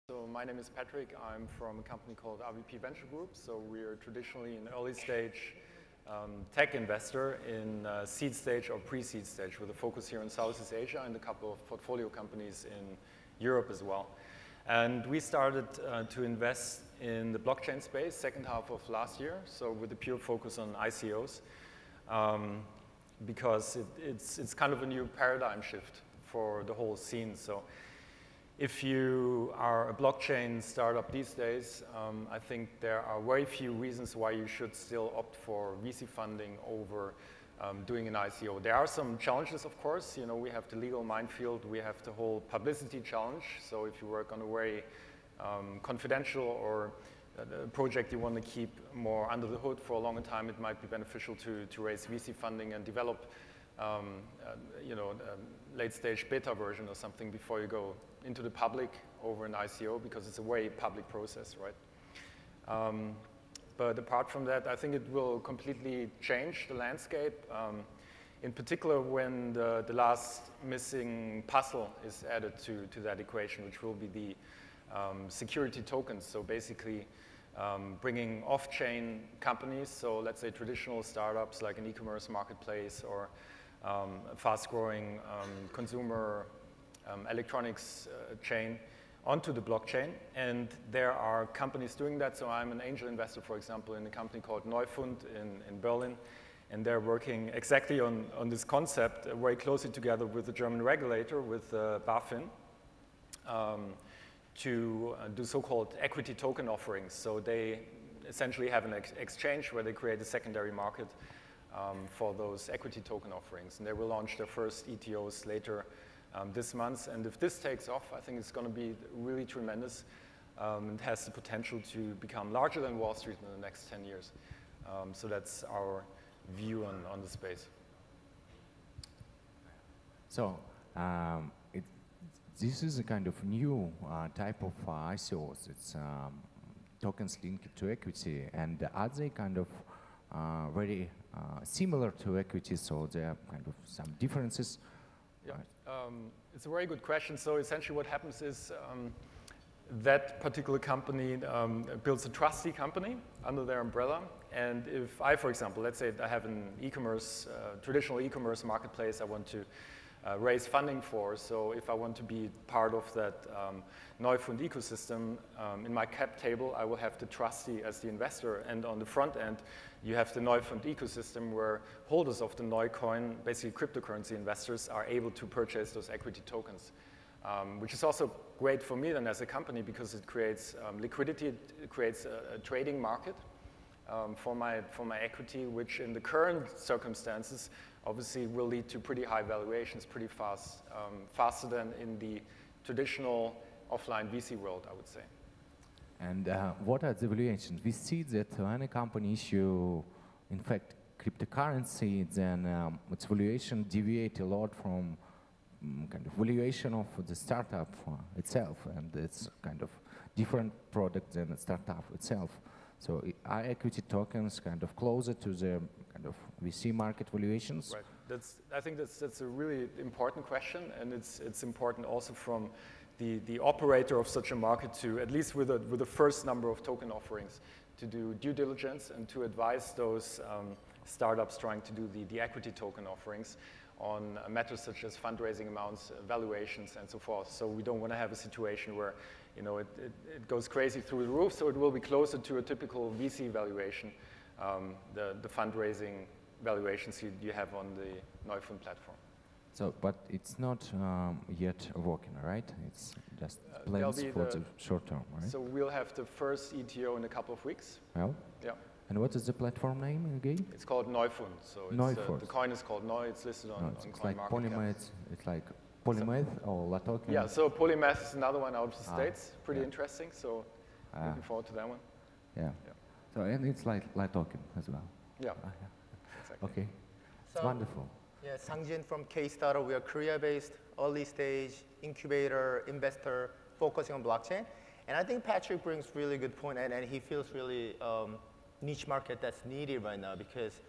So my name is Patrick. I'm from a company called RVP Venture Group. So we're traditionally an early stage tech investor in seed stage or pre-seed stage with a focus here in Southeast Asia and a couple of portfolio companies in Europe as well. And we started to invest in the blockchain space second half of last year, so with a pure focus on ICOs, because it's kind of a new paradigm shift for the whole scene. So if you are a blockchain startup these days, I think there are very few reasons why you should still opt for VC funding over doing an ICO. There are some challenges, of course. You know, we have the legal minefield, we have the whole publicity challenge. So if you work on a very confidential or a project you want to keep more under the hood for a longer time, it might be beneficial to raise VC funding and develop late-stage beta version or something before you go into the public over an ICO, because it's a very public process, right? But apart from that, I think it will completely change the landscape, in particular when the last missing puzzle is added to that equation, which will be the security tokens. So basically bringing off-chain companies, so let's say traditional startups like an e-commerce marketplace or a fast-growing consumer electronics chain onto the blockchain. And there are companies doing that. So I'm an angel investor, for example, in a company called Neufund in Berlin. And they're working exactly on this concept very closely together with the German regulator, with BaFin, to do so-called equity token offerings. So they essentially have an exchange where they create a secondary market for those equity token offerings. And they will launch their first ETOs later this month. And if this takes off, I think it's going to be really tremendous. It has the potential to become larger than Wall Street in the next 10 years. So that's our view on the space. So this is a kind of new type of ICOs. It's tokens linked to equity. And are they kind of very similar to equity, so there are kind of some differences? Yeah, it's a very good question. So essentially what happens is that particular company builds a trustee company under their umbrella. And if I, for example, let's say I have an e-commerce, traditional e-commerce marketplace I want to raise funding for. So if I want to be part of that Neufund ecosystem, in my cap table, I will have the trustee as the investor. And on the front end, you have the Neufund ecosystem where holders of the Neucoin, basically cryptocurrency investors, are able to purchase those equity tokens, which is also great for me then as a company because it creates liquidity, it creates a trading market for my equity, which in the current circumstances obviously will lead to pretty high valuations pretty fast, faster than in the traditional offline VC world, I would say. And what are the valuations? We see that when a company issue, in fact, cryptocurrency, then its valuation deviate a lot from kind of valuation of the startup itself, and it's kind of different product than the startup itself. So are equity tokens kind of closer to the kind of VC market valuations? Right. I think that's a really important question, and it's important also from the operator of such a market to, at least with the first number of token offerings, to do due diligence and to advise those startups trying to do the equity token offerings on matters such as fundraising amounts, valuations, and so forth. So we don't want to have a situation where it goes crazy through the roof, so it will be closer to a typical VC valuation, the fundraising valuations you have on the Neufund platform. So, but it's not yet working, right? It's just plans for the short term, right? So we'll have the first ETO in a couple of weeks. Well, yeah. And what is the platform name again? It's called Neufund. So it's, the coin is called Neu. It's listed on it's like Polymath. It's like Polymath or LATOKEN. Yeah. So Polymath is another one out of the States. Pretty interesting. So looking forward to that one. Yeah. Yeah. So and it's like LATOKEN as well. Yeah. Exactly. Okay. It's wonderful. Yeah, Sang-Jin from K-Startup. We are Korea-based, early-stage incubator investor focusing on blockchain. And I think Patrick brings really good point, and he feels really niche market that's needed right now because,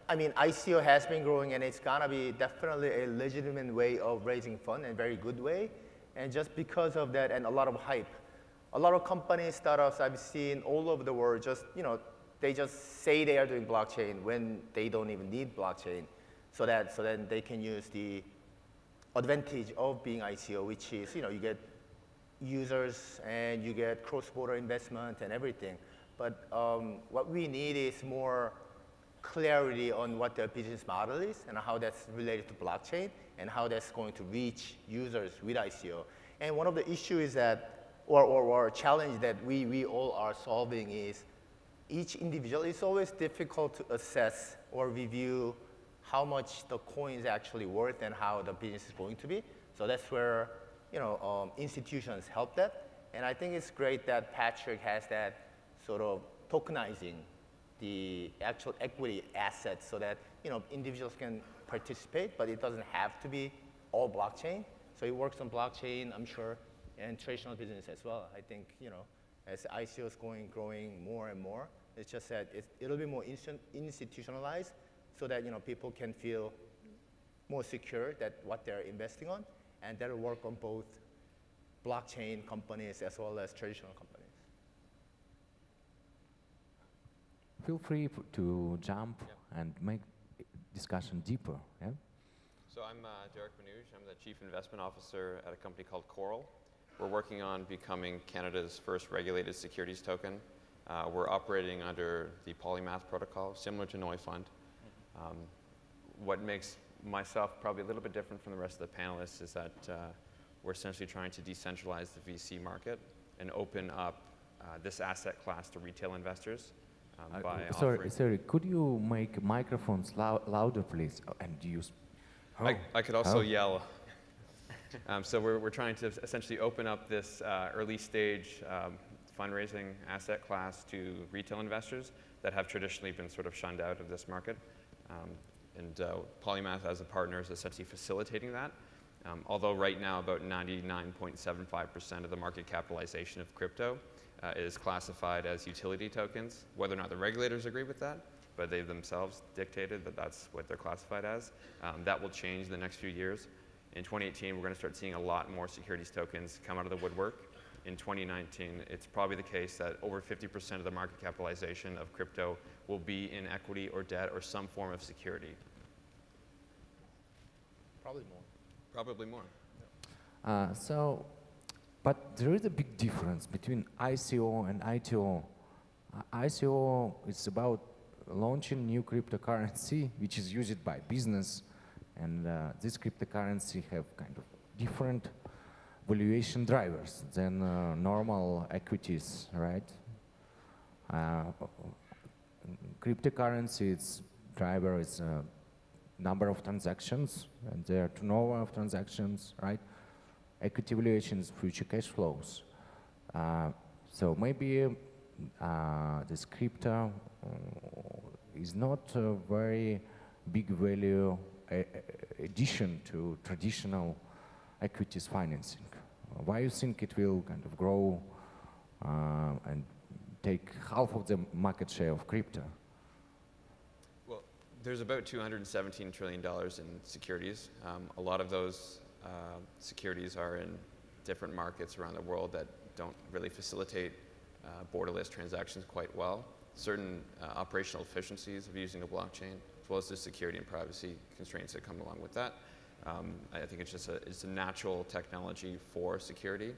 I mean, ICO has been growing, and it's gonna be definitely a legitimate way of raising fund and very good way. And just because of that and a lot of hype, a lot of companies, startups I've seen all over the world just, they just say they are doing blockchain when they don't even need blockchain. So then they can use the advantage of being ICO, which is, you get users and you get cross-border investment and everything. But what we need is more clarity on what their business model is and how that's related to blockchain and how that's going to reach users with ICO. And one of the issues that, or challenge that we all are solving is each individual, it's always difficult to assess or review how much the coin is actually worth and how the business is going to be. So that's where institutions help that. And I think it's great that Patrick has that sort of tokenizing the actual equity assets so that individuals can participate, but it doesn't have to be all blockchain. So it works on blockchain, I'm sure, and traditional business as well. I think as ICO is growing more and more, it's just that it'll be more institutionalized so that people can feel more secure that what they're investing on, and that'll work on both blockchain companies as well as traditional companies. Feel free to jump and make discussion deeper. Yeah? So I'm Derek Manouge. I'm the Chief Investment Officer at a company called Coral. We're working on becoming Canada's first regulated securities token. We're operating under the Polymath protocol, similar to Neufund. What makes myself probably a little bit different from the rest of the panelists is that we're essentially trying to decentralize the VC market and open up this asset class to retail investors. Sorry, could you make microphones louder, please? And use. I could also yell. So we're trying to essentially open up this early stage fundraising asset class to retail investors that have traditionally been sort of shunned out of this market. And Polymath as a partner is essentially facilitating that. Although right now about 99.75% of the market capitalization of crypto is classified as utility tokens, whether or not the regulators agree with that, but they themselves dictated that that's what they're classified as. That will change in the next few years. In 2018, we're going to start seeing a lot more securities tokens come out of the woodwork. In 2019, it's probably the case that over 50% of the market capitalization of crypto will be in equity or debt or some form of security. Probably more. Probably more. But there is a big difference between ICO and ITO. ICO is about launching new cryptocurrency, which is used by business, and this cryptocurrency have kind of different valuation drivers than normal equities, right? Cryptocurrency, its driver is number of transactions, and there are turnover of transactions, right? Equity valuations, future cash flows. So maybe this crypto is not a very big value addition to traditional equities financing. Why you think it will kind of grow and take half of the market share of crypto? Well, there's about $217 trillion in securities. A lot of those securities are in different markets around the world that don't really facilitate borderless transactions quite well. Certain operational efficiencies of using a blockchain, as well as the security and privacy constraints that come along with that. I think it's just it's a natural technology for security,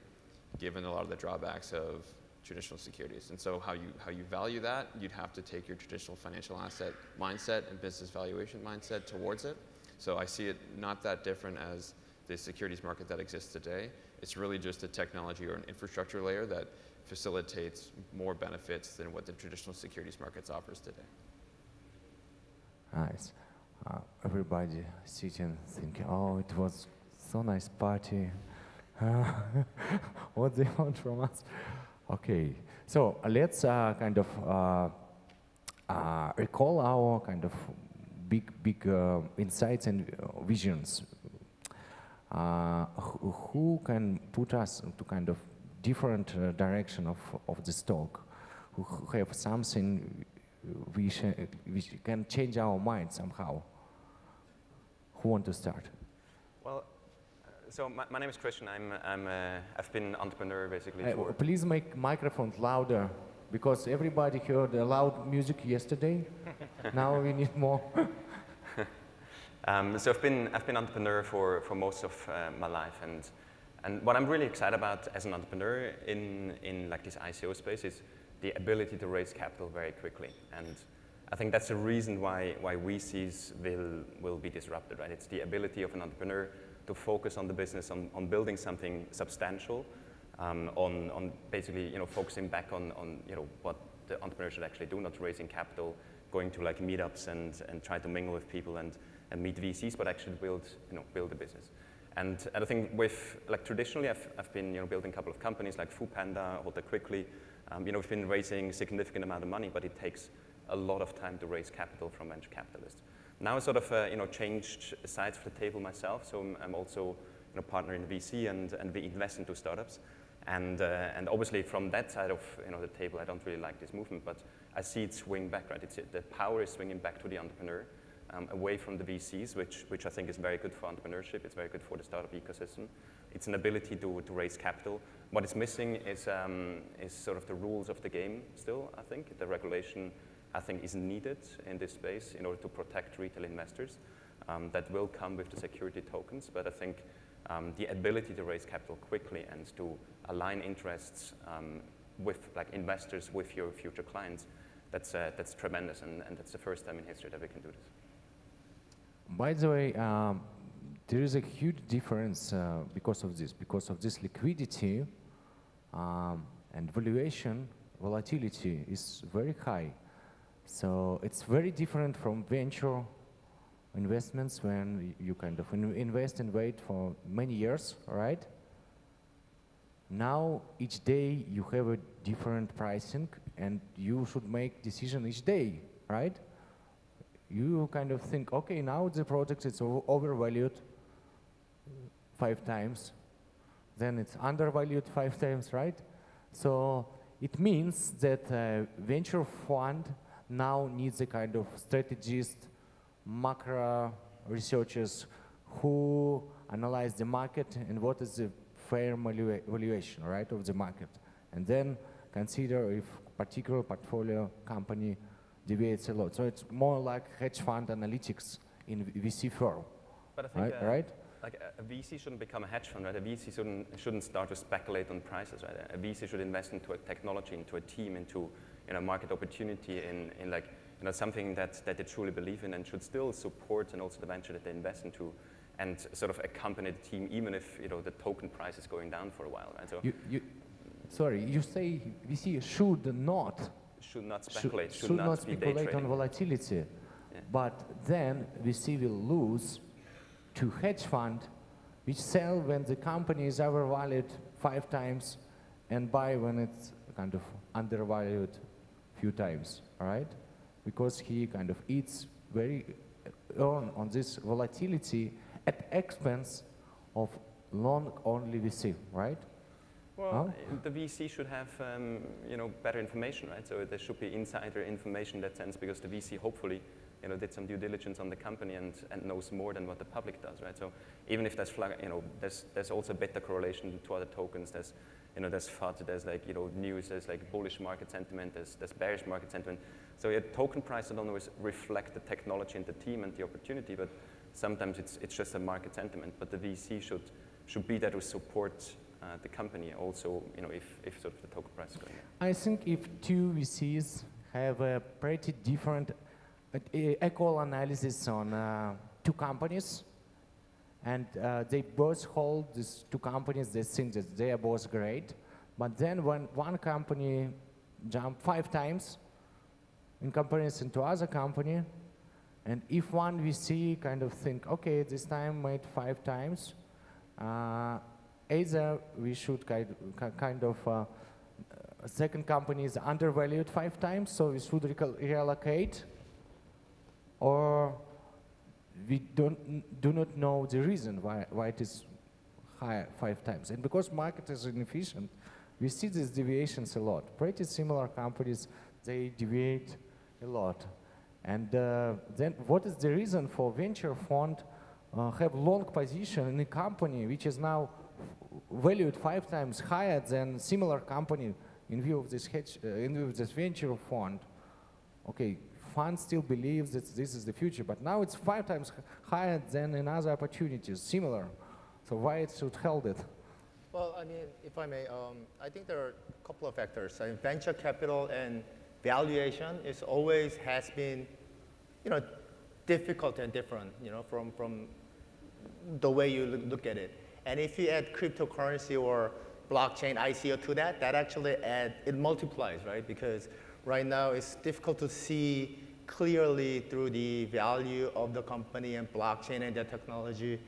given a lot of the drawbacks of traditional securities. And so how you value that, you'd have to take your traditional financial asset mindset and business valuation mindset towards it. So I see it not that different as the securities market that exists today. It's really just a technology or an infrastructure layer that facilitates more benefits than what the traditional securities markets offers today. Nice. Everybody sitting thinking, oh, it was so nice party. What they want from us? Okay, so let's kind of recall our kind of big insights and visions. Who can put us into kind of different direction of this talk? Who have something which can change our mind somehow? Who want to start? Well, So my name is Christian. I've been an entrepreneur basically for... Please make microphone louder, because everybody heard loud music yesterday. Now we need more. So I've been entrepreneur for most of my life, and what I'm really excited about as an entrepreneur in like this ICO space is the ability to raise capital very quickly. And I think that's the reason why VCs will be disrupted, right? It's the ability of an entrepreneur to focus on the business, on building something substantial, on basically focusing back on what the entrepreneur should actually do, not raising capital, going to like meetups and try to mingle with people and meet VCs, but actually build a business. And I think with like traditionally I've been building a couple of companies like Foodpanda, Hotel Quickly. We've been raising a significant amount of money, but it takes a lot of time to raise capital from venture capitalists. Now I sort of changed sides of the table myself, so I'm also partner in VC and we invest into startups. And obviously from that side of the table, I don't really like this movement, but I see it swing back, right? The power is swinging back to the entrepreneur, away from the VCs, which I think is very good for entrepreneurship. It's very good for the startup ecosystem. It's an ability to raise capital. What is missing is sort of the rules of the game still, I think. The regulation, I think, is needed in this space in order to protect retail investors. That will come with the security tokens, but I think the ability to raise capital quickly and to align interests with like investors with your future clients, that's tremendous, and that's the first time in history that we can do this. By the way, there is a huge difference because of this liquidity and valuation volatility is very high. So it's very different from venture investments when you kind of invest and wait for many years, right? Now each day you have a different pricing and you should make decision each day, right? You kind of think, okay, now the project is overvalued 5 times, then it's undervalued 5 times, right? So it means that venture fund now needs a kind of strategist, macro researchers who analyze the market and what is the fair valuation, right, of the market, and then consider if particular portfolio company deviates a lot. So it's more like hedge fund analytics in VC firm. But I think, right? Like a VC shouldn't become a hedge fund, right? A VC shouldn't start to speculate on prices, right? A VC should invest into a technology, into a team, into market opportunity, in like something that they truly believe in, and should still support and also the venture that they invest into, and sort of accompany the team, even if the token price is going down for a while, right? So sorry, you say VC should not speculate, should not speculate on volatility, yeah. But then VC will lose to hedge fund, which sell when the company is overvalued 5 times and buy when it's kind of undervalued few times, all right? Because he kind of eats very earn on this volatility at expense of long-only VC, right? Well, the VC should have, better information, right? So there should be insider information in that sense, because the VC hopefully, did some due diligence on the company and knows more than what the public does, right? So even if there's, there's also beta correlation to other tokens. There's, there's FUD, there's like, news, there's like bullish market sentiment, there's bearish market sentiment. So a token price don't always reflect the technology and the team and the opportunity, but sometimes it's just a market sentiment. But the VC should be there to support the company also, if sort of the token price is going up. I think if 2 VCs have a pretty different equal analysis on 2 companies, and they both hold these 2 companies, they think that they are both great, but then when one company jump 5 times in comparison to other company, and if one VC kind of think, okay, this time made 5 times, either we should kind of second company is undervalued 5 times, so we should reallocate, or we do not know the reason why it is higher 5 times. And because market is inefficient, we see these deviations a lot. Pretty similar companies, they deviate a lot. And then what is the reason for venture fund have long position in a company which is now valued 5 times higher than similar company in view of this in view of this venture fund. Okay, fund still believes that this is the future, but now it's 5 times higher than in other opportunities, similar. So why it should hold it? Well, I mean, if I may, I think there are a couple of factors. I mean, venture capital and valuation always has been, difficult and different, from the way you look at it. And if you add cryptocurrency or blockchain ICO to that, actually it multiplies, right? Because right now it's difficult to see clearly through the value of the company and blockchain and the technology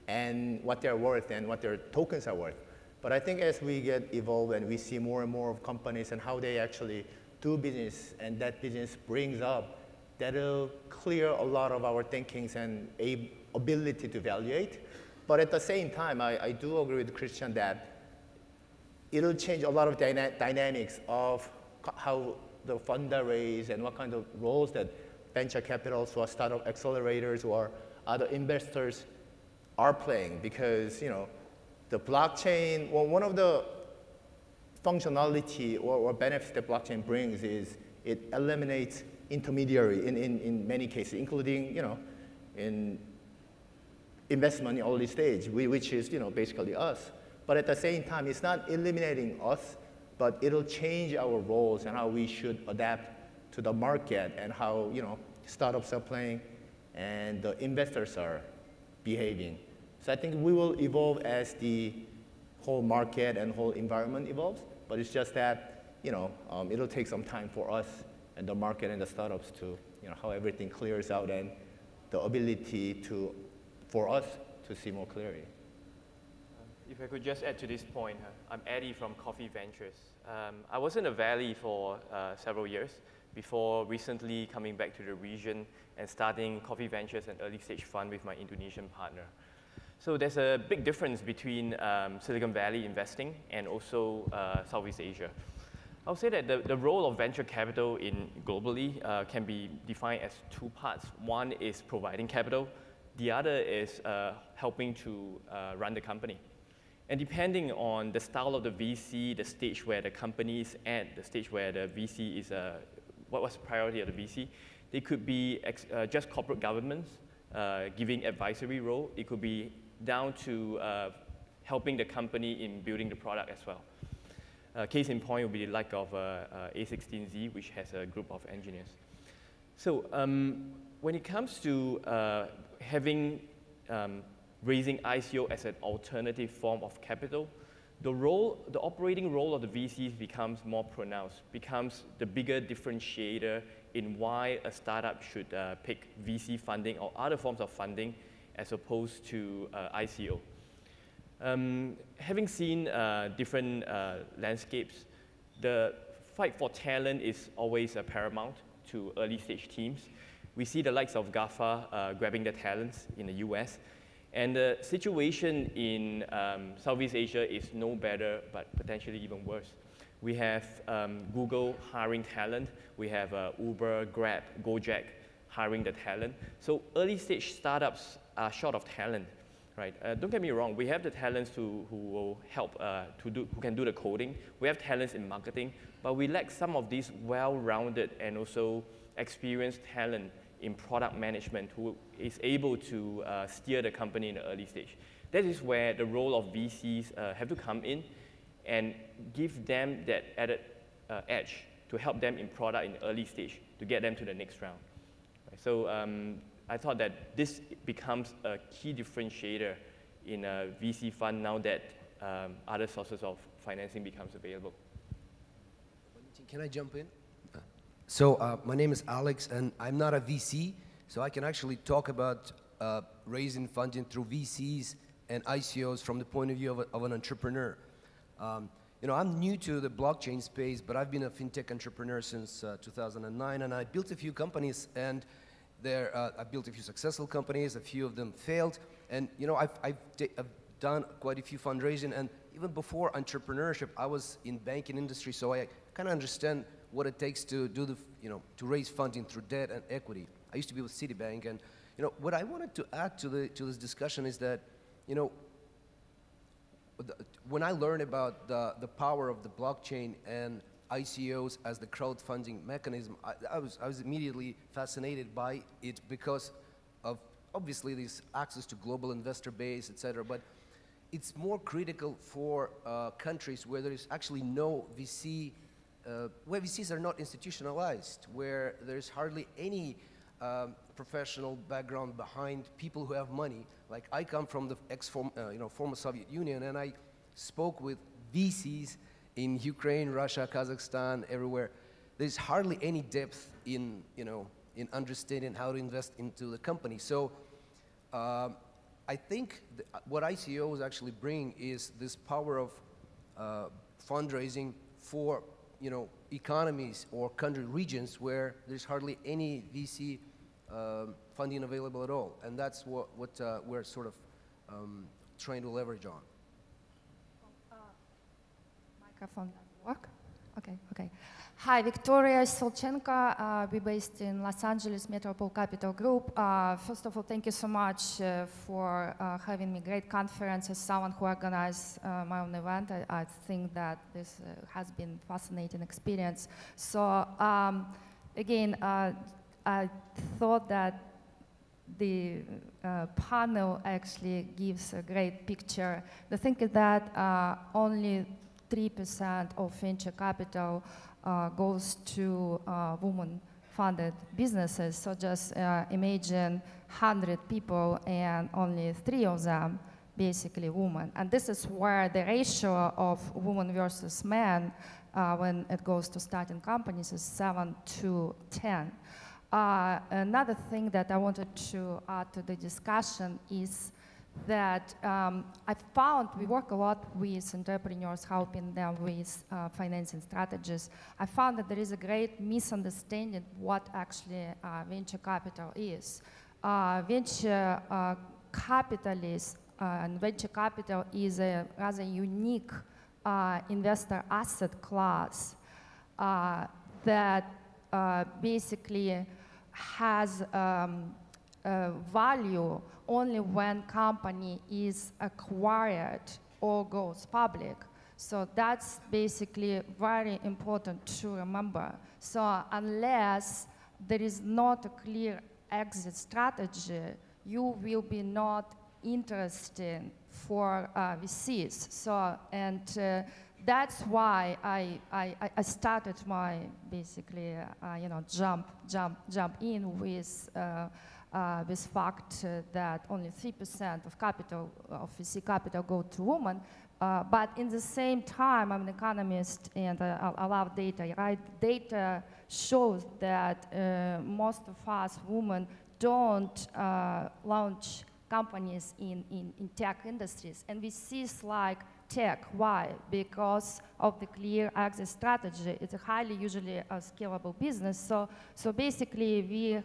and what they're worth and what their tokens are worth. But I think as we get evolved and we see more and more of companies and how they actually do business and that business brings up, that'll clear a lot of our thinkings and ability to evaluate. But at the same time, I do agree with Christian that it'll change a lot of dynamics of how the fund are raised and what kind of roles that venture capitals or startup accelerators or other investors are playing. Because the blockchain, well, one of the functionality or benefits that blockchain brings is it eliminates intermediary in many cases, including in investment in early stage, which is basically us. But at the same time, it's not eliminating us, but it'll change our roles and how we should adapt to the market and how startups are playing and the investors are behaving. So I think we will evolve as the whole market and whole environment evolves, but it's just that it'll take some time for us and the market and the startups to how everything clears out and the ability for us to see more clearly. If I could just add to this point, I'm Eddie from Coffee Ventures. I was in the Valley for several years before recently coming back to the region and starting Coffee Ventures, an early stage fund with my Indonesian partner. So there's a big difference between Silicon Valley investing and also Southeast Asia. I would say that the role of venture capital globally can be defined as 2 parts. One is providing capital. The other is helping to run the company. And depending on the style of the VC, the stage where the company is at, the stage where the VC is, what was the priority of the VC, they could be just corporate governments giving advisory role. It could be down to helping the company in building the product as well. Case in point would be the like of A16Z, which has a group of engineers. So when it comes to raising ICO as an alternative form of capital, the operating role of the VCs becomes more pronounced, becomes the bigger differentiator in why a startup should pick VC funding or other forms of funding as opposed to ICO. Having seen different landscapes, the fight for talent is always paramount to early stage teams. We see the likes of GAFA grabbing the talents in the US. And the situation in Southeast Asia is no better, but potentially even worse. We have Google hiring talent. We have Uber, Grab, Gojek hiring the talent. So early stage startups are short of talent, right? Don't get me wrong. We have the talents who will help, who can do the coding. We have talents in marketing, but we lack some of these well-rounded and also experienced talent in product management who is able to steer the company in the early stage. That is where the role of VCs have to come in and give them that added edge to help them in product in the early stage to get them to the next round. Right? So I thought that this becomes a key differentiator in a VC fund now that other sources of financing becomes available. Can I jump in? So my name is Alex, and I'm not a VC, so I can actually talk about raising funding through VCs and ICOs from the point of view of an entrepreneur. I'm new to the blockchain space, but I've been a fintech entrepreneur since 2009, and I built a few companies, and I built a few successful companies, a few of them failed, and I've done quite a few fundraising, and even before entrepreneurship, I was in banking industry, so I kind of understand what it takes to do to raise funding through debt and equity. I used to be with Citibank, and what I wanted to add to this discussion is that, when I learned about the power of the blockchain and ICOs as the crowdfunding mechanism, I was immediately fascinated by it because of obviously this access to global investor base, etc. But it's more critical for countries where there is actually no VC, where VCs are not institutionalized, where there's hardly any professional background behind people who have money. Like I come from the former Soviet Union, and I spoke with VCs in Ukraine, Russia, Kazakhstan, everywhere. There's hardly any depth in in understanding how to invest into the company. So I think what ICOs actually bring is this power of fundraising for economies or country regions where there's hardly any VC funding available at all, and that's what we're sort of trying to leverage on. Microphone doesn't work. Okay. Hi, Victoria Solchenko. We're based in Los Angeles, Metropole Capital Group. First of all, thank you so much for having me. Great conference. As someone who organized my own event, I think that this has been a fascinating experience. So again, I thought that the panel actually gives a great picture. The thing is that only 3% of venture capital goes to woman-funded businesses. So just imagine 100 people and only 3 of them basically women. And this is where the ratio of women versus men when it goes to starting companies is 7 to 10. Another thing that I wanted to add to the discussion is that I found we work a lot with entrepreneurs, helping them with financing strategies. I found that there is a great misunderstanding what actually venture capital is. Venture capitalists and venture capital is a rather unique investor asset class that basically has value only when company is acquired or goes public. So that's basically very important to remember. So unless there is not a clear exit strategy, you will be not interested for VCs. So, and that's why I started my basically jump in with this fact that only 3% of capital, of VC capital go to women. But in the same time, I'm an economist and I love data, right? Data shows that most of us women don't launch companies in tech industries. And VCs like tech. Why? Because of the clear exit strategy. It's a highly usually a scalable business. So basically we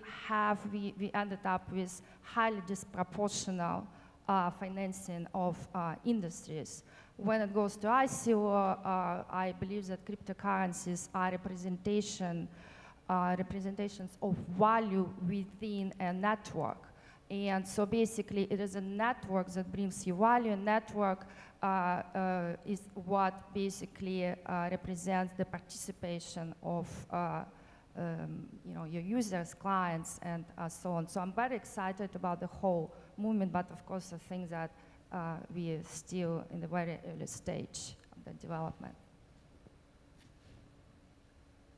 ended up with highly disproportional financing of industries. When it goes to ICO, I believe that cryptocurrencies are representations of value within a network. And so basically it is a network that brings you value. A network is what basically represents the participation of your users, clients, and so on. So I'm very excited about the whole movement, but of course I think that we are still in the very early stage of the development.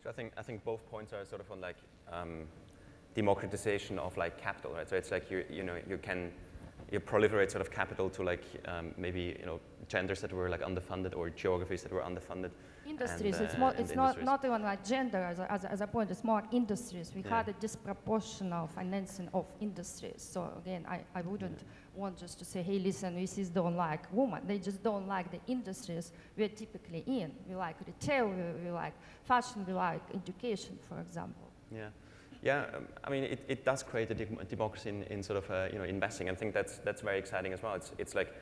So I think both points are sort of on like democratization of like capital, right? So it's like you proliferate sort of capital to like maybe genders that were like underfunded or geographies that were underfunded. Industries. And, it's not even like gender as a point. It's more industries. We had a disproportional financing of industries. So again, I wouldn't want just to say, hey, listen, VCs don't like women. They just don't like the industries we're typically in. We like retail. We like fashion. We like education, for example. Yeah. Yeah, I mean, it does create a democracy in sort of investing. I think that's very exciting as well. It's like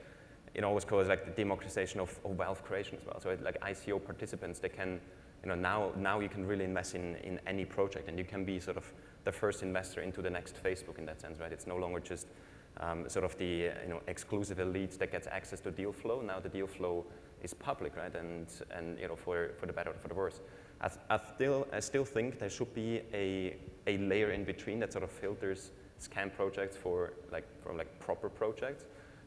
it always calls like the democratization of wealth creation as well. So like ICO participants, they can now you can really invest in any project, and you can be sort of the first investor into the next Facebook in that sense, right? It's no longer just sort of the exclusive elite that gets access to deal flow. Now the deal flow is public, right? And for the better or for the worse. I still think there should be a layer in between that sort of filters scam projects from proper projects.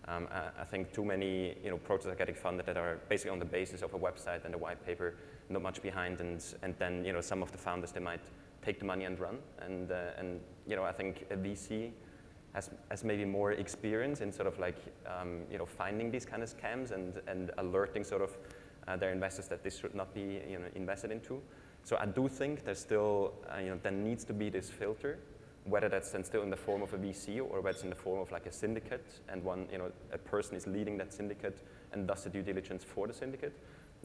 I think too many projects are getting funded that are basically on the basis of a website and a white paper, not much behind, and then some of the founders, they might take the money and run. And I think a VC has maybe more experience in sort of like finding these kind of scams and alerting sort of their investors that this should not be invested into. So I do think there's still there needs to be this filter, whether that's then still in the form of a VC or whether it's in the form of like a syndicate, and a person is leading that syndicate and does the due diligence for the syndicate.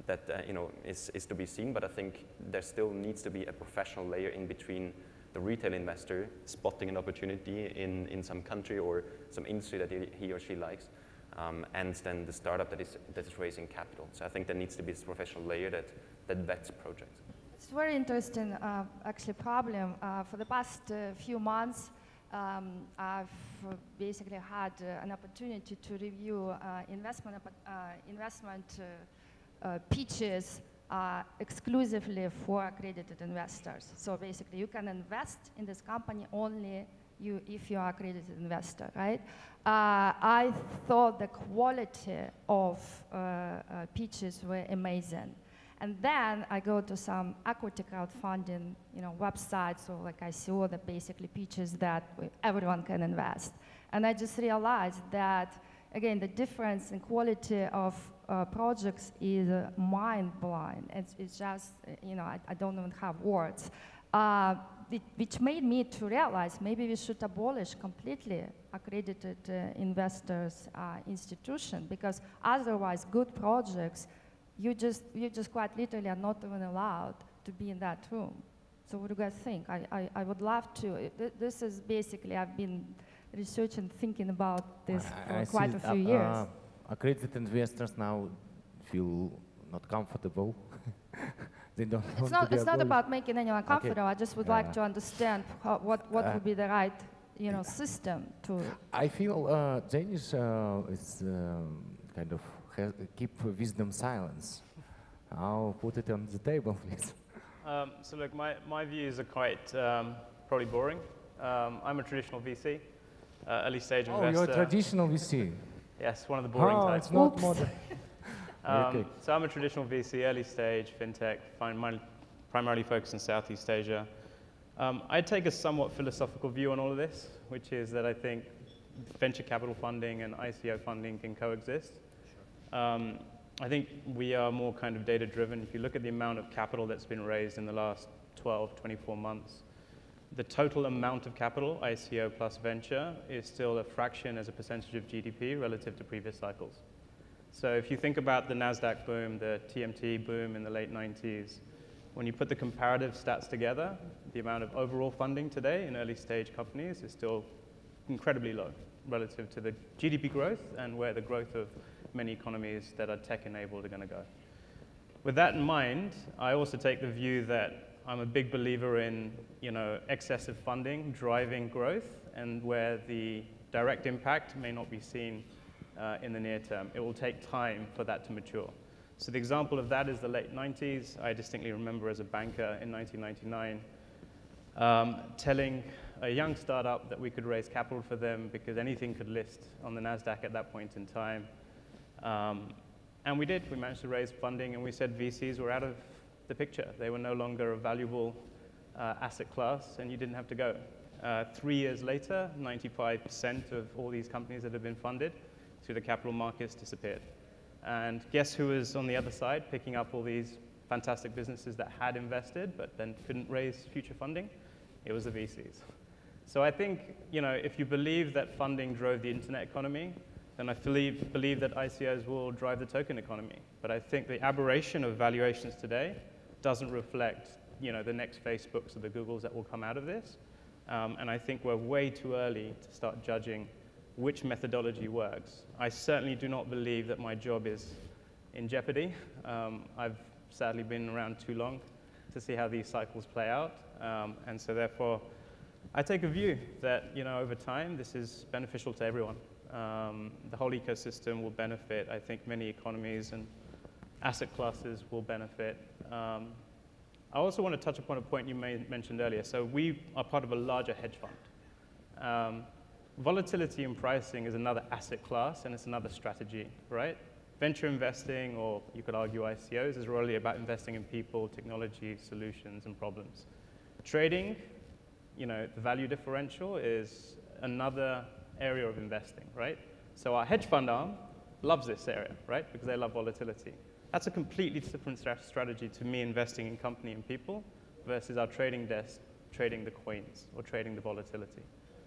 That is to be seen, but I think there still needs to be a professional layer in between the retail investor spotting an opportunity in some country or some industry that he or she likes, and then the startup that is raising capital. So I think there needs to be this professional layer that vets projects. It's very interesting, actually, problem. For the past few months, I've basically had an opportunity to review investment pitches exclusively for accredited investors. So basically, you can invest in this company only if you are accredited investor, right? I thought the quality of pitches were amazing. And then I go to some equity crowdfunding, websites or like ICO that basically pitches that everyone can invest. And I just realized that, again, the difference in quality of projects is mind-blowing. It's just, I don't even have words. Which made me to realize maybe we should abolish completely accredited investors institution, because otherwise good projects, you just quite literally are not even allowed to be in that room. So what do you guys think? I would love to. This is basically, I've been researching, thinking about this for quite a few years. Accredited investors now feel not comfortable. They don't want to be It's not about making anyone comfortable. Okay. I just would like to understand what would be the right system to. I feel Danish is kind of keep wisdom silence. I'll put it on the table, please. So look, my views are quite probably boring. I'm a traditional VC, early stage investor. Oh, you're a traditional VC. Yes, one of the boring types. It's not modern. Okay. So I'm a traditional VC, early stage, fintech, primarily focused in Southeast Asia. I take a somewhat philosophical view on all of this, which is that I think venture capital funding and ICO funding can coexist. Sure. I think we are more kind of data-driven. If you look at the amount of capital that's been raised in the last 12, 24 months, the total amount of capital, ICO plus venture, is still a fraction as a percentage of GDP relative to previous cycles. So if you think about the NASDAQ boom, the TMT boom in the late 90s, when you put the comparative stats together, the amount of overall funding today in early stage companies is still incredibly low relative to the GDP growth and where the growth of many economies that are tech-enabled are going to go. With that in mind, I also take the view that I'm a big believer in excessive funding driving growth, and where the direct impact may not be seen in the near term. It will take time for that to mature. So the example of that is the late 90s. I distinctly remember as a banker in 1999 telling a young startup that we could raise capital for them because anything could list on the NASDAQ at that point in time. And we did. We managed to raise funding, and we said VCs were out of the picture. They were no longer a valuable asset class, and you didn't have to go. 3 years later, 95% of all these companies that have been funded through the capital markets disappeared. And guess who was on the other side picking up all these fantastic businesses that had invested but then couldn't raise future funding? It was the VCs. So I think, if you believe that funding drove the internet economy, then I believe that ICOs will drive the token economy. But I think the aberration of valuations today doesn't reflect, the next Facebooks or the Googles that will come out of this. And I think we're way too early to start judging which methodology works. I certainly do not believe that my job is in jeopardy. I've sadly been around too long to see how these cycles play out. And so therefore, I take a view that, over time, this is beneficial to everyone. The whole ecosystem will benefit. I think many economies and asset classes will benefit. I also want to touch upon a point you mentioned earlier. So we are part of a larger hedge fund. Volatility in pricing is another asset class, and it's another strategy, right? Venture investing, or you could argue ICOs, is really about investing in people, technology, solutions, and problems. Trading, the value differential is another area of investing, right? So our hedge fund arm loves this area, right? Because they love volatility. That's a completely different strategy to me investing in company and people versus our trading desk trading the coins or trading the volatility.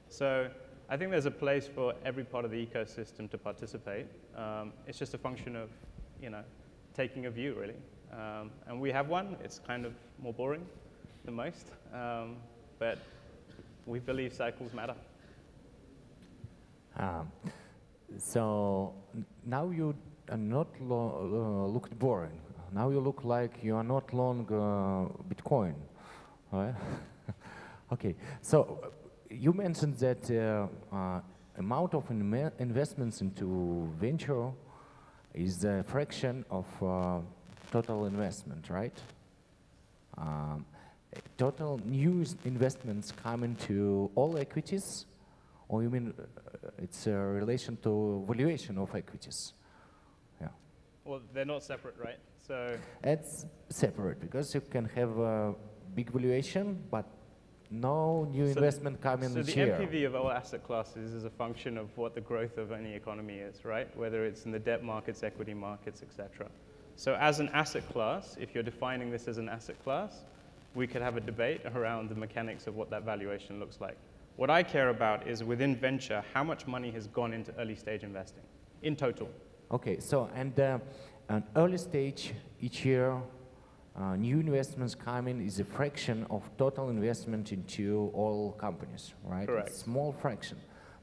So I think there's a place for every part of the ecosystem to participate. It's just a function of, taking a view, really. And we have one. It's kind of more boring than most, but we believe cycles matter. So now you are not looked boring. Now you look like you are not long Bitcoin, right? Okay, so you mentioned that amount of investments into venture is a fraction of total investment, right? Total new investments come into all equities, or you mean it's a relation to valuation of equities? Yeah. Well, they're not separate, right? So it's separate because you can have a big valuation, but no new investment coming each year. So the NPV of all asset classes is a function of what the growth of any economy is, right? Whether it's in the debt markets, equity markets, etc. So as an asset class, if you're defining this as an asset class, we could have a debate around the mechanics of what that valuation looks like. What I care about is within venture, how much money has gone into early stage investing in total. Okay, so and an early stage each year, new investments coming is a fraction of total investment into all companies, right? Correct. It's a small fraction,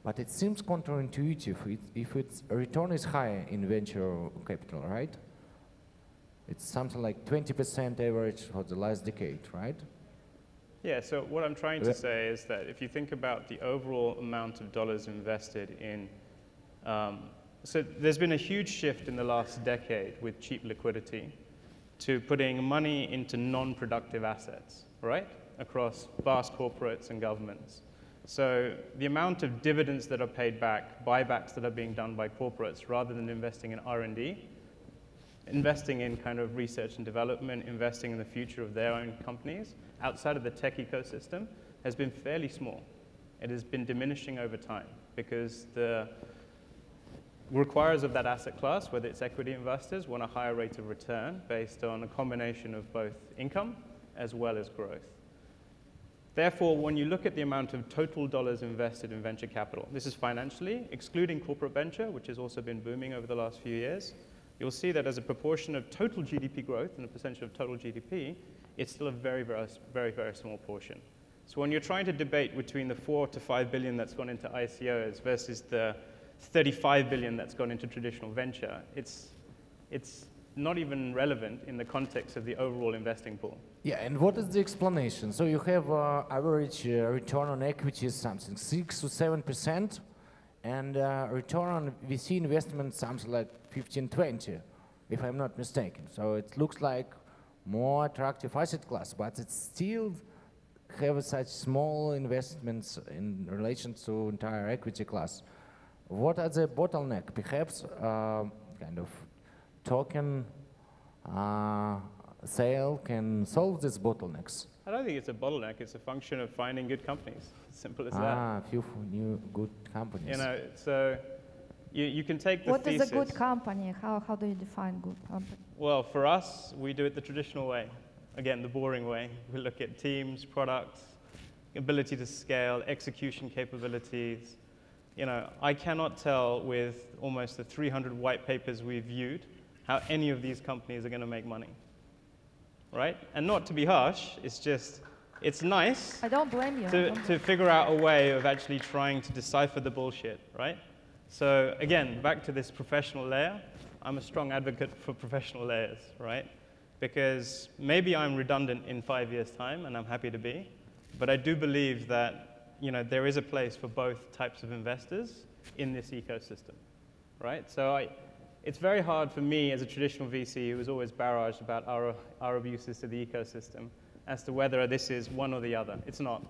but it seems counterintuitive if its return is high in venture capital, right? It's something like 20% average for the last decade, right? Yeah, so what I'm trying to say is that if you think about the overall amount of dollars invested in, so there's been a huge shift in the last decade with cheap liquidity to putting money into non-productive assets, right? Across vast corporates and governments. So the amount of dividends that are paid back, buybacks that are being done by corporates rather than investing in R&D, investing in kind of research and development, investing in the future of their own companies, outside of the tech ecosystem, has been fairly small. It has been diminishing over time because the requirers of that asset class, whether it's equity investors, want a higher rate of return based on a combination of both income as well as growth. Therefore, when you look at the amount of total dollars invested in venture capital, this is financially, excluding corporate venture, which has also been booming over the last few years, you'll see that as a proportion of total GDP growth and a percentage of total GDP, it's still a very, very, very, very small portion. So when you're trying to debate between the 4 to 5 billion that's gone into ICOs versus the 35 billion that's gone into traditional venture, it's not even relevant in the context of the overall investing pool. Yeah, and what is the explanation? So you have average return on equity is something 6 to 7%, and return on VC investment something like 15-20, if I'm not mistaken. So it looks like more attractive asset class, but it still have such small investments in relation to entire equity class. What are the bottleneck? Perhaps kind of token sale can solve these bottlenecks. I don't think it's a bottleneck. It's a function of finding good companies. Simple as that. A few new good companies. So you can take the thesis. What is a good company? How do you define good company? Well, for us, we do it the traditional way. Again, the boring way. We look at teams, products, ability to scale, execution capabilities. I cannot tell with almost the 300 white papers we've viewed how any of these companies are going to make money, right? And not to be harsh, it's nice I don't blame you. to figure out a way of actually trying to decipher the bullshit, right? So again, back to this professional layer, I'm a strong advocate for professional layers, right? Because maybe I'm redundant in 5 years' time, and I'm happy to be, but I do believe that there is a place for both types of investors in this ecosystem, right? So it's very hard for me as a traditional VC who was always barraged about our abuses to the ecosystem as to whether this is one or the other. It's not,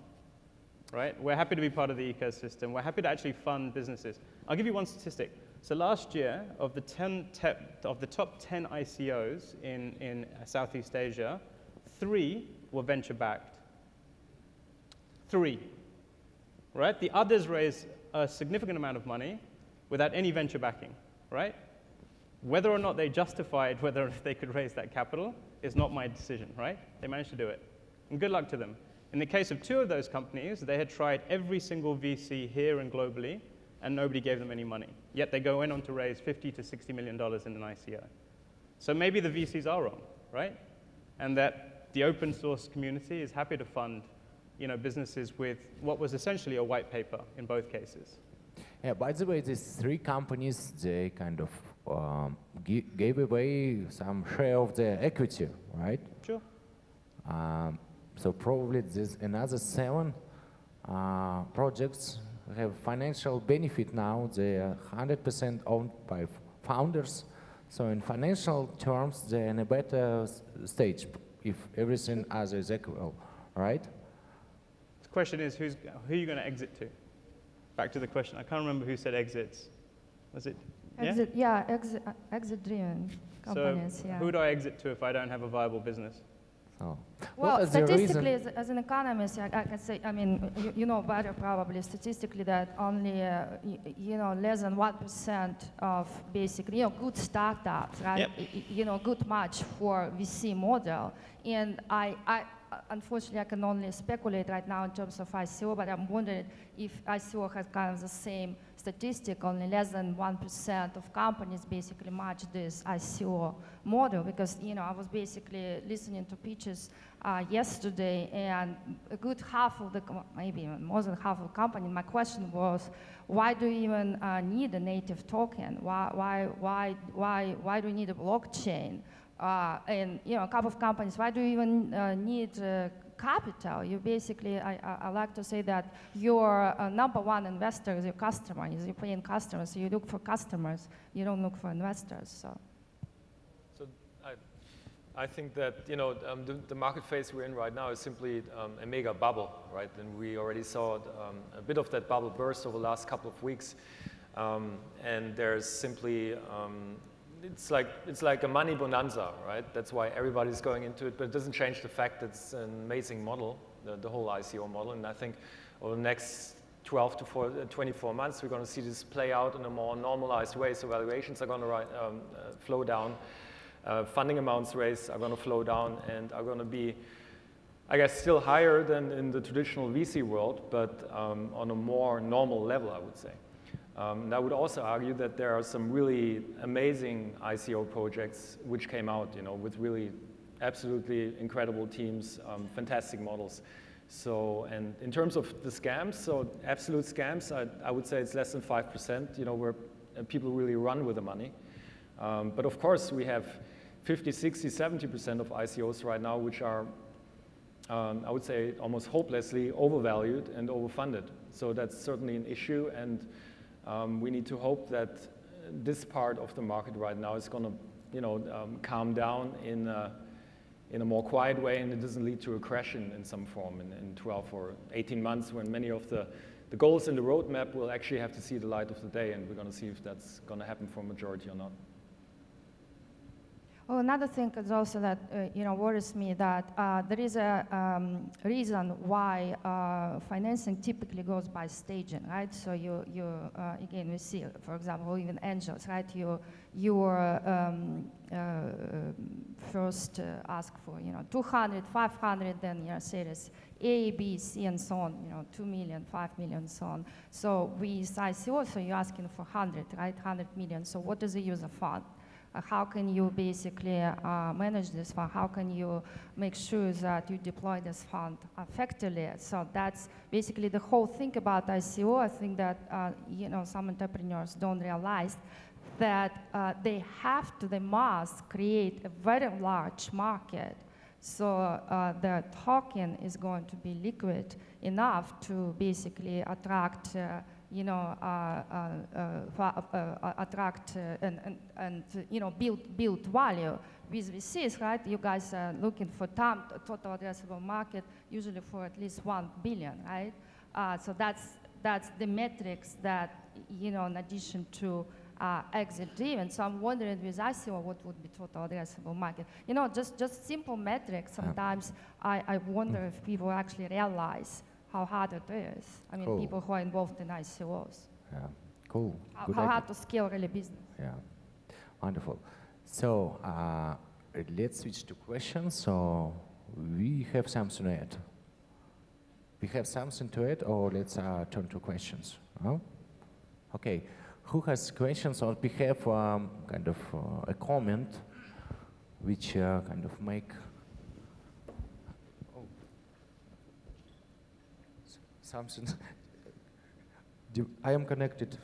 right? We're happy to be part of the ecosystem. We're happy to actually fund businesses. I'll give you one statistic. So last year, of the top 10 ICOs in Southeast Asia, 3 were venture-backed. 3, right? The others raised a significant amount of money without any venture backing, right? Whether or not they justified whether they could raise that capital is not my decision, right? They managed to do it. And good luck to them. In the case of 2 of those companies, they had tried every single VC here and globally, and nobody gave them any money. Yet they go in on to raise $50 to $60 million in an ICO. So maybe the VCs are wrong, right? And that the open source community is happy to fund businesses with what was essentially a white paper in both cases. Yeah, by the way, these 3 companies, they kind of gave away some share of their equity, right? Sure. So probably there's another 7 projects have financial benefit now. They are 100% owned by founders. So in financial terms, they're in a better stage if everything else is equal, right? The question is, who are you going to exit to? Back to the question. I can't remember who said exits. Was it? Exit, exit-driven companies. So who do I exit to if I don't have a viable business? Oh. Well, statistically, as an economist, I can say, I mean, you know better probably statistically that only, less than 1% of basically, good startups, right? Yep. Good match for VC model. And unfortunately, I can only speculate right now in terms of ICO, but I'm wondering if ICO has kind of the same statistic, only less than 1% of companies basically match this ICO model, because I was basically listening to pitches yesterday, and a good half of the, maybe more than half of the company, my question was, why do you even need a native token? Why do you need a blockchain? And a couple of companies, why do you even need capital? You basically, I like to say that your number 1 investor is your customer, is your paying customers. So you look for customers, you don't look for investors. So I think that the market phase we're in right now is simply a mega bubble, right? And we already saw a bit of that bubble burst over the last couple of weeks, and there's simply it's like a money bonanza, right? That's why everybody's going into it, but it doesn't change the fact that it's an amazing model, the whole ICO model. And I think over the next 12 to 24 months, we're going to see this play out in a more normalized way. So valuations are going to flow down, funding amounts raised are going to flow down, and are going to be, I guess, still higher than in the traditional VC world, but on a more normal level, I would say. And I would also argue that there are some really amazing ICO projects which came out, with really absolutely incredible teams, fantastic models. So, and in terms of the scams, so absolute scams, I would say it's less than 5%, where people really run with the money. But of course, we have 50, 60, 70% of ICOs right now, which are, I would say, almost hopelessly overvalued and overfunded. So that's certainly an issue, and we need to hope that this part of the market right now is going to, calm down in a more quiet way, and it doesn't lead to a crash in some form in 12 or 18 months, when many of the goals in the roadmap will actually have to see the light of the day, and we're going to see if that's going to happen for a majority or not. Well, another thing is also that worries me that there is a reason why financing typically goes by staging, right? So you again, we see, for example, even angels, right? You first ask for 200, 500, then series A, B, C, and so on. 2 million, 5 million, so on. So with ICO, so you're asking for 100, right? 100 million. So what is the user fund? How can you basically manage this fund? How can you make sure that you deploy this fund effectively? So that's basically the whole thing about ICO. I think that some entrepreneurs don't realize that they must create a very large market So the token is going to be liquid enough to basically attract, attract and build value with VCs, right? You guys are looking for total addressable market, usually for at least 1 billion, right? So that's the metrics that, in addition to exit driven. So I'm wondering with ICO, what would be total addressable market? Just simple metrics. Sometimes I wonder if people actually realize how hard it is. I mean, Cool. people who are involved in ICOs. Yeah, cool. How hard to scale really business. Yeah, wonderful. So let's switch to questions. So we have something to add. We have something to add, or let's turn to questions. Huh? Okay, who has questions, or we have kind of a comment which kind of make something. I am connected.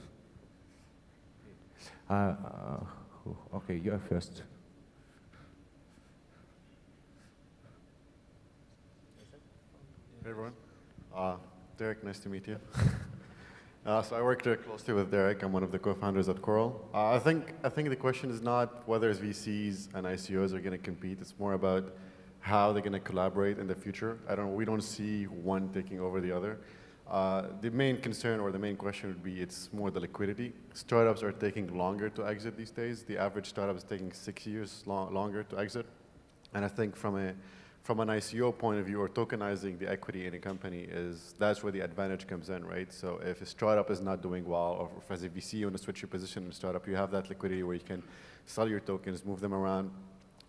Okay, you're first. Hey everyone. Derek, nice to meet you. So I work closely with Derek. I'm one of the co-founders at Coral. I think the question is not whether VCs and ICOs are going to compete. It's more about how they're going to collaborate in the future. We don't see one taking over the other. The main concern or the main question would be it's more the liquidity. Startups are taking longer to exit these days. The average startup is taking 6 years longer to exit. And I think from an ICO point of view, or tokenizing the equity in a company, that's where the advantage comes in, right? So if a startup is not doing well, or if as a VC you want to switch your position in a startup, you have that liquidity where you can sell your tokens, move them around,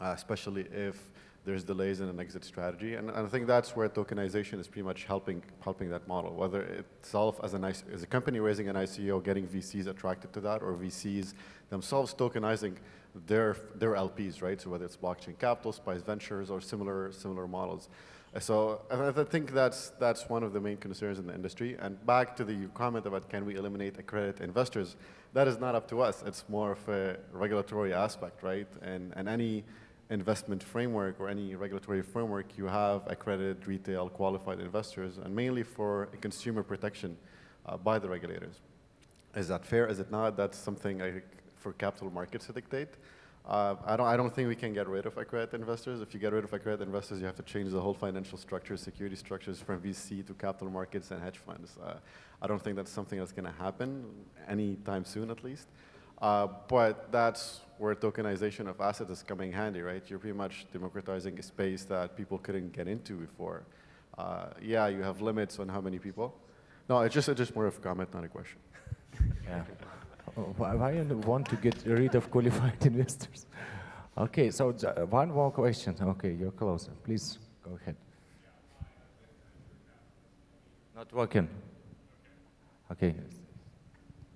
especially if there's delays in an exit strategy. And I think that's where tokenization is pretty much helping that model, whether itself as a company raising an ICO, getting VCs attracted to that, or VCs themselves tokenizing their LPs, right? So whether it's blockchain capital, Spice Ventures, or similar models. So I think that's one of the main concerns in the industry. And back to the comment about can we eliminate accredited investors, that is not up to us. It's more of a regulatory aspect, right? And any investment framework or any regulatory framework, you have accredited retail qualified investors, and mainly for consumer protection by the regulators. Is that fair? Is it not? That's something I think for capital markets to dictate. I don't think we can get rid of accredited investors. If you get rid of accredited investors, you have to change the whole financial structure, security structures from VC to capital markets and hedge funds. I don't think that's something that's going to happen anytime soon, at least. But that's where tokenization of assets is coming handy, right? You're pretty much democratizing a space that people couldn't get into before. Yeah, you have limits on how many people. No, it's just more of a comment, not a question. Yeah. Why do you want to get rid of qualified investors? Okay, so one more question. Okay, you're closer. Please go ahead. Not working. Okay.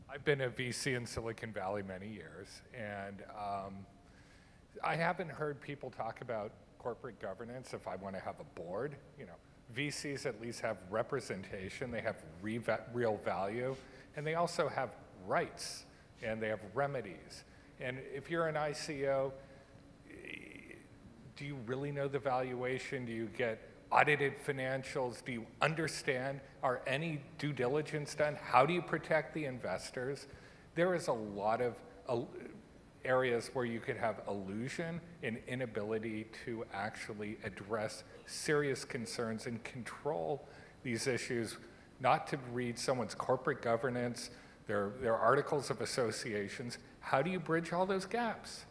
I've been a VC in Silicon Valley many years, and I haven't heard people talk about corporate governance if I want to have a board. VCs at least have representation, they have real value, and they also have rights, and they have remedies. And if you're an ICO, do you really know the valuation? Do you get audited financials? Do you understand? Are any due diligence done? How do you protect the investors? There is a lot of areas where you could have illusion and inability to actually address serious concerns and control these issues, not to read someone's corporate governance, their articles of associations. How do you bridge all those gaps?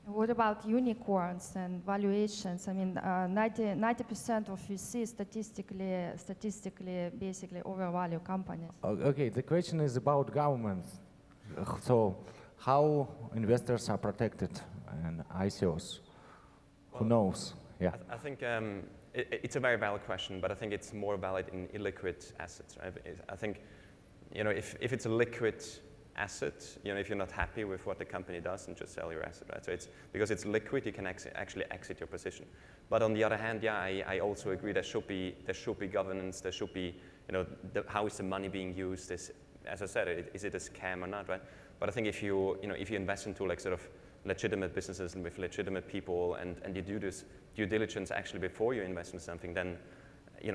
What about unicorns and valuations? I mean, 90% of VC statistically basically overvalue companies. Okay, the question is about governments. So how investors are protected and ICOs? Who knows? Yeah. I think it's a very valid question, but I think it's more valid in illiquid assets. Right? I think, if it's a liquid asset, if you're not happy with what the company does, and just sell your asset, right? So because it's liquid, you can actually exit your position. But on the other hand, yeah, I also agree there should be governance. There should be, how is the money being used? As I said, is it a scam or not, right? But I think if you invest into like sort of legitimate businesses and with legitimate people, and you do this due diligence actually before you invest in something, then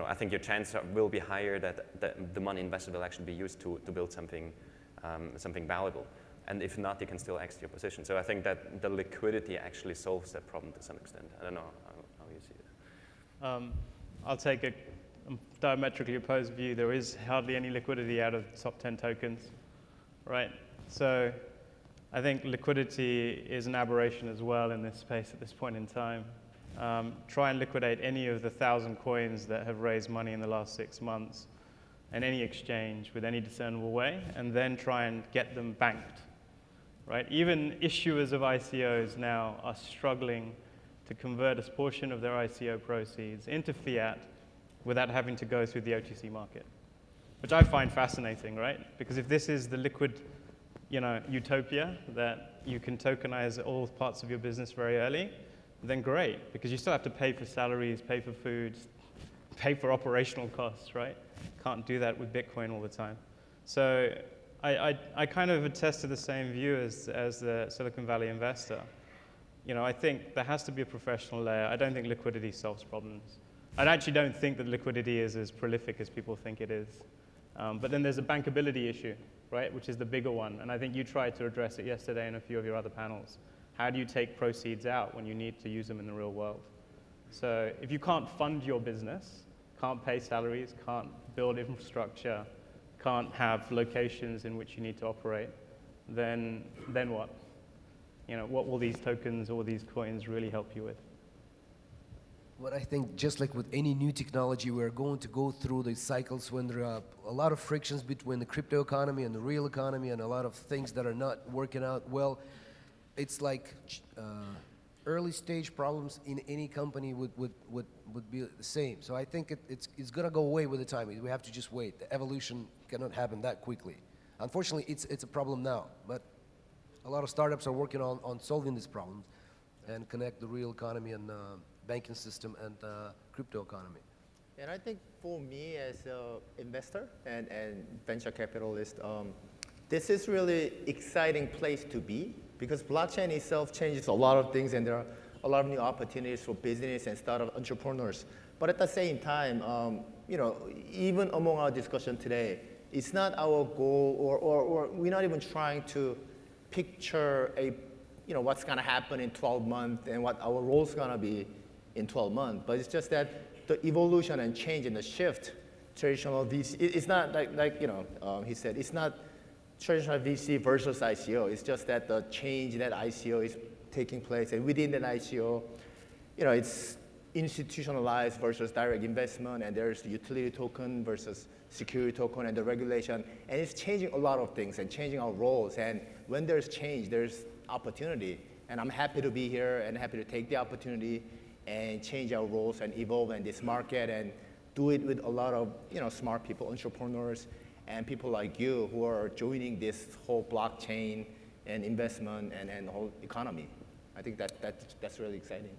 I think your chance will be higher that the money invested will actually be used to build something valuable. And if not, you can still exit your position. So I think that the liquidity actually solves that problem to some extent. I don't know how you see it. I'll take a diametrically opposed view. There is hardly any liquidity out of the top 10 tokens, right? So I think liquidity is an aberration as well in this space at this point in time. Try and liquidate any of the 1,000 coins that have raised money in the last 6 months in any exchange with any discernible way, and then try and get them banked, right? Even issuers of ICOs now are struggling to convert a portion of their ICO proceeds into fiat without having to go through the OTC market, which I find fascinating, right? Because if this is the liquid, utopia that you can tokenize all parts of your business very early, then great, because you still have to pay for salaries, pay for food, pay for operational costs, right? Can't do that with Bitcoin all the time. So I kind of attest to the same view as the Silicon Valley investor. I think there has to be a professional layer. I don't think liquidity solves problems. I actually don't think that liquidity is as prolific as people think it is. But then there's a bankability issue, right, which is the bigger one. And I think you tried to address it yesterday in a few of your other panels. How do you take proceeds out when you need to use them in the real world? So if you can't fund your business, can't pay salaries, can't build infrastructure, can't have locations in which you need to operate, then what? What will these tokens or these coins really help you with? What I think, just like with any new technology, we're going to go through the cycles when there are a lot of frictions between the crypto economy and the real economy, and a lot of things that are not working out well. It's like early stage problems in any company would be the same. So I think it's going to go away with the time. We have to just wait. The evolution cannot happen that quickly. Unfortunately, it's a problem now, but a lot of startups are working on solving this problem and connect the real economy and banking system and crypto economy. And I think for me as an investor and venture capitalist, this is really exciting place to be, because blockchain itself changes a lot of things, and there are a lot of new opportunities for business and startup entrepreneurs. But at the same time, even among our discussion today, it's not our goal, or we're not even trying to picture what's going to happen in 12 months and what our role is going to be in 12 months. But it's just that the evolution and change and the shift, traditional VC, it's not like he said, it's not traditional VC versus ICO. It's just that the change that ICO is taking place, and within that ICO, it's institutionalized versus direct investment, and there's the utility token versus security token and the regulation, and it's changing a lot of things and changing our roles. And when there's change, there's opportunity, and I'm happy to be here and happy to take the opportunity and change our roles and evolve in this market and do it with a lot of smart people, entrepreneurs, and people like you who are joining this whole blockchain and investment and the whole economy. I think that's really exciting.